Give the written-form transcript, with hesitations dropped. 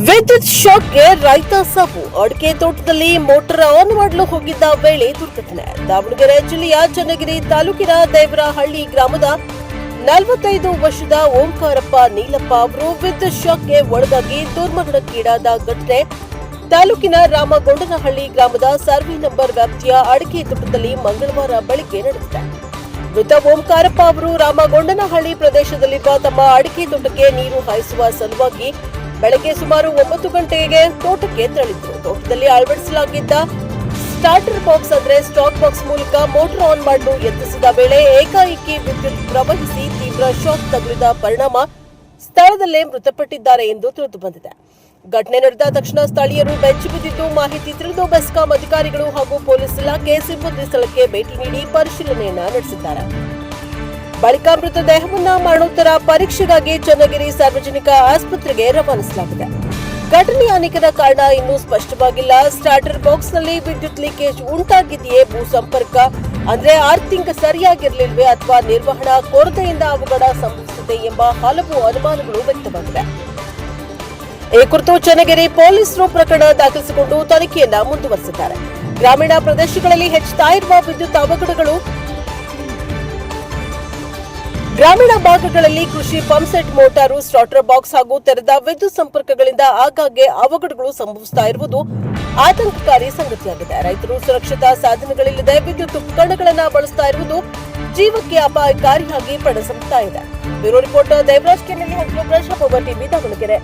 ವಿದ್ಯುತ್ ಶಾಕ್ಗೆ ರೈತ ಸಾವು. ಅಡಿಕೆ ತೋಟದಲ್ಲಿ ಮೋಟಾರ್ ಆನ್ ಮಾಡಲು ಹೋಗಿದ್ದ ವೇಳೆ ದುರ್ಘಟನೆ. ದಾವಣಗೆರೆ ಜಿಲ್ಲೆಯ ಚನ್ನಗಿರಿ ತಾಲೂಕಿನ ದೇವರಹಳ್ಳಿ ಗ್ರಾಮದ 45 ವರ್ಷದ ಓಂಕಾರಪ್ಪ ನೀಲಪ್ಪ ಅವರು ವಿದ್ಯುತ್ ಶಾಕ್ಗೆ ಒಳಗಾಗಿ ದುರ್ಮರಣಕ್ಕೀಡಾದ ಘಟನೆ ತಾಲೂಕಿನ ರಾಮಗೊಂಡನಹಳ್ಳಿ ಗ್ರಾಮದ ಸರ್ವೆ ನಂಬರ್ ವ್ಯಾಪ್ತಿಯ ಅಡಿಕೆ ತೋಟದಲ್ಲಿ ಮಂಗಳವಾರ ಬೆಳಗ್ಗೆ ನಡೆದಿದೆ. ಮೃತ ಓಂಕಾರಪ್ಪ ಅವರು ರಾಮಗೊಂಡನಹಳ್ಳಿ ಪ್ರದೇಶದಲ್ಲಿರುವ ತಮ್ಮ ಅಡಿಕೆ ತೋಟಕ್ಕೆ ನೀರು ಹಾಯಿಸುವ ಸಲುವಾಗಿ ಬೆಳಗ್ಗೆ ಸುಮಾರು 9 ಗಂಟೆಗೆ ತೋಟಕ್ಕೆ ತೆರಳಿದ್ರು. ತೋಟದಲ್ಲಿ ಅಳವಡಿಸಲಾಗಿದ್ದ ಸ್ಟಾರ್ಟರ್ ಬಾಕ್ಸ್ ಅಂದರೆ ಸ್ಟಾಕ್ ಬಾಕ್ಸ್ ಮೂಲಕ ಮೋಟಾರ್ ಆನ್ ಮಾಡಲು ಯತ್ನಿಸಿದ ವೇಳೆ ಏಕಾಏಕಿ ವಿದ್ಯುತ್ ಪ್ರವಹಿಸಿ ತೀವ್ರ ಶಾಕ್ ತಗುಲಿದ ಪರಿಣಾಮ ಸ್ಥಳದಲ್ಲೇ ಮೃತಪಟ್ಟಿದ್ದಾರೆ ಎಂದು ತಿಳಿದುಬಂದಿದೆ. ಘಟನೆ ನಡೆದ ತಕ್ಷಣ ಸ್ಥಳೀಯರು ಬೆಚ್ಚಿ ಬಿದ್ದಿದ್ದು, ಮಾಹಿತಿ ತಿಳಿದು ಬೆಸ್ಕಾಂ ಅಧಿಕಾರಿಗಳು ಹಾಗೂ ಪೊಲೀಸ್ ಇಲಾಖೆ ಸಿಬ್ಬಂದಿ ಸ್ಥಳಕ್ಕೆ ಭೇಟಿ ನೀಡಿ ಪರಿಶೀಲನೆಯನ್ನ ನಡೆಸಿದ್ದಾರೆ. ಬಳಿಕ ಮೃತದೇಹವನ್ನ ಮರಣೋತ್ತರ ಪರೀಕ್ಷೆಗಾಗಿ ಚನ್ನಗಿರಿ ಸಾರ್ವಜನಿಕ ಆಸ್ಪತ್ರೆಗೆ ರವಾನಿಸಲಾಗಿದೆ. ಘಟನೆಯ ನಿಖರ ಕಾರಣ ಇನ್ನೂ ಸ್ಪಷ್ಟವಾಗಿಲ್ಲ. ಸ್ಟಾರ್ಟರ್ ಬಾಕ್ಸ್ನಲ್ಲಿ ವಿದ್ಯುತ್ ಲೀಕೇಜ್ ಉಂಟಾಗಿದೆಯೇ, ಭೂ ಸಂಪರ್ಕ ಅಂದ್ರೆ ಆರ್ಥಿಂಗ್ ಸರಿಯಾಗಿರಲಿಲ್ವೇ ಅಥವಾ ನಿರ್ವಹಣಾ ಕೊರತೆಯಿಂದ ಅವಘಡ ಸಂಭವಿಸಿದೆ ಎಂಬ ಹಲವು ಅನುಮಾನಗಳು ವ್ಯಕ್ತವಾಗಿವೆ. ಈ ಕುರಿತು ಚನ್ನಗಿರಿ ಪೊಲೀಸರು ಪ್ರಕರಣ ದಾಖಲಿಸಿಕೊಂಡು ತನಿಖೆಯನ್ನ ಮುಂದುವರೆಸಿದ್ದಾರೆ. ಗ್ರಾಮೀಣ ಪ್ರದೇಶಗಳಲ್ಲಿ ಹೆಚ್ಚುತ್ತಾ ಇರುವ ವಿದ್ಯುತ್ ಅವಘಡಗಳು, ಗ್ರಾಮೀಣ ಭಾಗಗಳಲ್ಲಿ ಕೃಷಿ ಪಂಪ್ಸೆಟ್, ಮೋಟಾರು, ಸ್ಟಾರ್ಟರ್ ಬಾಕ್ಸ್ ಹಾಗೂ ತೆರೆದ ವಿದ್ಯುತ್ ಸಂಪರ್ಕಗಳಿಂದ ಆಗಾಗ್ಗೆ ಅವಘಡಗಳು ಸಂಭವಿಸುತ್ತಾ ಇರುವುದು ಆತಂಕಕಾರಿ ಸಂಗತಿಯಾಗಿದೆ. ರೈತರು ಸುರಕ್ಷತಾ ಸಾಧನಗಳಿಲ್ಲದೆ ವಿದ್ಯುತ್ ಉಪಕರಣಗಳನ್ನು ಬಳಸುತ್ತಾ ಇರುವುದು ಜೀವಕ್ಕೆ ಅಪಾಯಕಾರಿಯಾಗಿ ಪರಿಣಮಿಸುತ್ತಾ ಇದೆ. Bureau reporter Devaraj Kennalli, Prajaprabha TV, Davanagere.